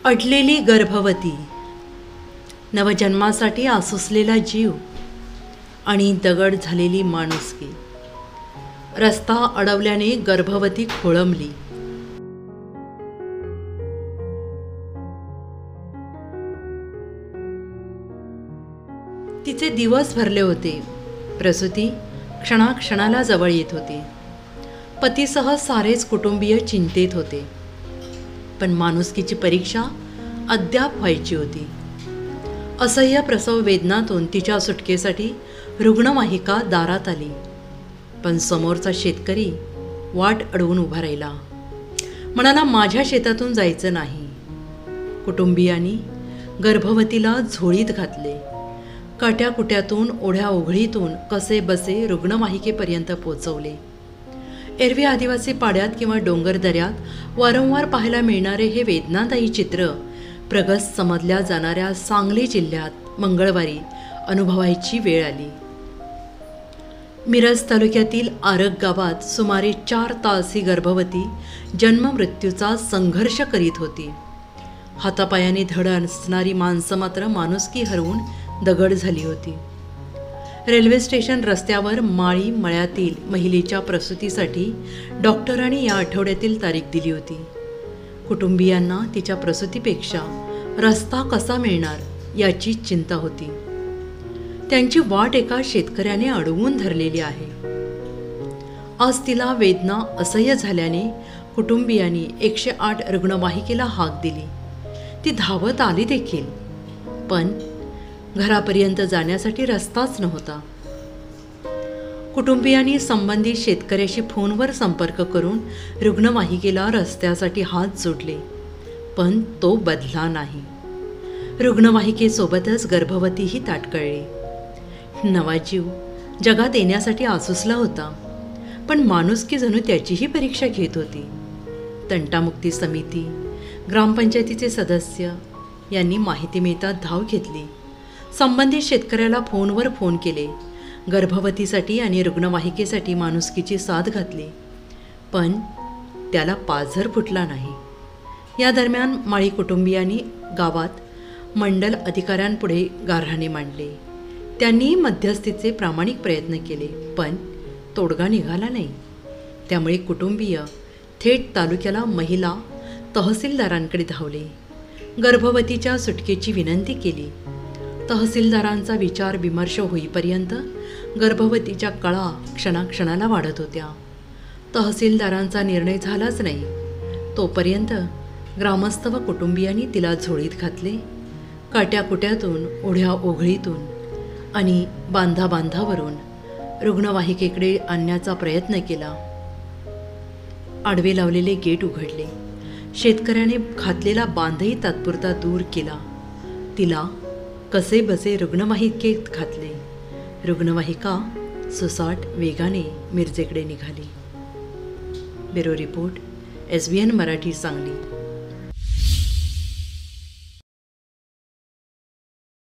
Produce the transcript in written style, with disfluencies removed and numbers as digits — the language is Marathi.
अडलेली गर्भवती, नवजन्मासाठी आसुसलेला जीव आणि दगड झालेली माणुसकी. रस्ता अडवल्याने गर्भवती खोळंबली. तिचे दिवस भरले होते. प्रसूती क्षणाक्षणाला जवळ येत होती. पतीसह सारेच कुटुंबीय चिंतेत होते. पण माणुसकीची परीक्षा अद्याप व्हायची होती. असह्य प्रसव वेदनातून तिच्या सुटकेसाठी रुग्णवाहिका दारात आली. पण समोरचा शेतकरी वाट अडवून उभा राहिला. म्हणाला, माझ्या शेतातून जायचं नाही. कुटुंबियांनी गर्भवतीला झोळीत घातले. काट्याकुट्यातून ओढ्या ओघळीतून कसे बसे रुग्णवाहिकेपर्यंत पोचवले. एरवी आदिवासी पाड्यात किंवा डोंगर दऱ्यात वारंवार पाहायला मिळणारे हे वेदनादायी चित्र प्रगत समजल्या जाणाऱ्या सांगली जिल्ह्यात मंगळवारी अनुभवायची वेळ आली. मिरज तालुक्यातील आरग गावात सुमारे 4 तास ही गर्भवती जन्ममृत्यूचा संघर्ष करीत होती. हातापायाने धड असणारी माणसं मात्र माणुसकी हरवून दगड झाली होती. रेल्वे स्टेशन रस्त्यावर माळी मळ्यातील महिलेच्या प्रसूतीसाठी डॉक्टरांनी या आठवड्यातील तारीख दिली होती. कुटुंबियांना तिच्या प्रसूतीपेक्षा रस्ता कसा मिळणार याची चिंता होती. त्यांची वाट एका शेतकऱ्याने अडवून धरलेली आहे. आज तिला वेदना असह्य झाल्याने कुटुंबियांनी 108 रुग्णवाहिकेला हाक दिली. ती धावत आली देखील, पण घरापर्यंत जाण्यासाठी रस्ताच नव्हता. कुटुंबियांनी संबंधित शेतकऱ्याशी फोनवर संपर्क करून रुग्णवाहिकेला रस्त्यासाठी हात जोडले, पण तो बदला नाही. रुग्णवाहिकेसोबतच गर्भवतीही ताटकळली. नवा जीव जगात येण्यासाठी आसुसला होता, पण माणुसकी जणू त्याचीही परीक्षा घेत होती. तंटामुक्ती समिती, ग्रामपंचायतीचे सदस्य यांनी माहिती मिळताच धाव घेतली. संबंधित शेतकऱ्याला फोनवर फोन केले. गर्भवतीसाठी आणि रुग्णवाहिकेसाठी माणुसकीची साथ घातली, पण त्याला पाझर फुटला नाही. या दरम्यान माळी कुटुंबियांनी गावात मंडल अधिकाऱ्यांपुढे गाऱ्हाणे मांडले. त्यांनी मध्यस्थीचे प्रामाणिक प्रयत्न केले, पण तोडगा निघाला नाही. त्यामुळे कुटुंबीय थेट तालुक्याला महिला तहसीलदारांकडे धावले. गर्भवतीच्या सुटकेची विनंती केली. तहसीलदारांचा विचार विमर्श होईपर्यंत गर्भवतीच्या कळा क्षणाक्षणाला वाढत होत्या. तहसीलदारांचा निर्णय झालाच नाही तोपर्यंत ग्रामस्थ व कुटुंबियांनी तिला झोळीत घातले. काट्याकुट्यातून ओढ्या ओघळीतून आणि बांधाबांधावरून रुग्णवाहिकेकडे आणण्याचा प्रयत्न केला. आडवे लावलेले गेट उघडले. शेतकऱ्याने घातलेला बांधही तात्पुरता दूर केला. तिला कसे बसे रुग्णवाहिकेत घातले. रुग्णवाहिका सुसाट वेगाने मिरजेकडे निघाली. Bureau report, SBN Marathi, Sangli.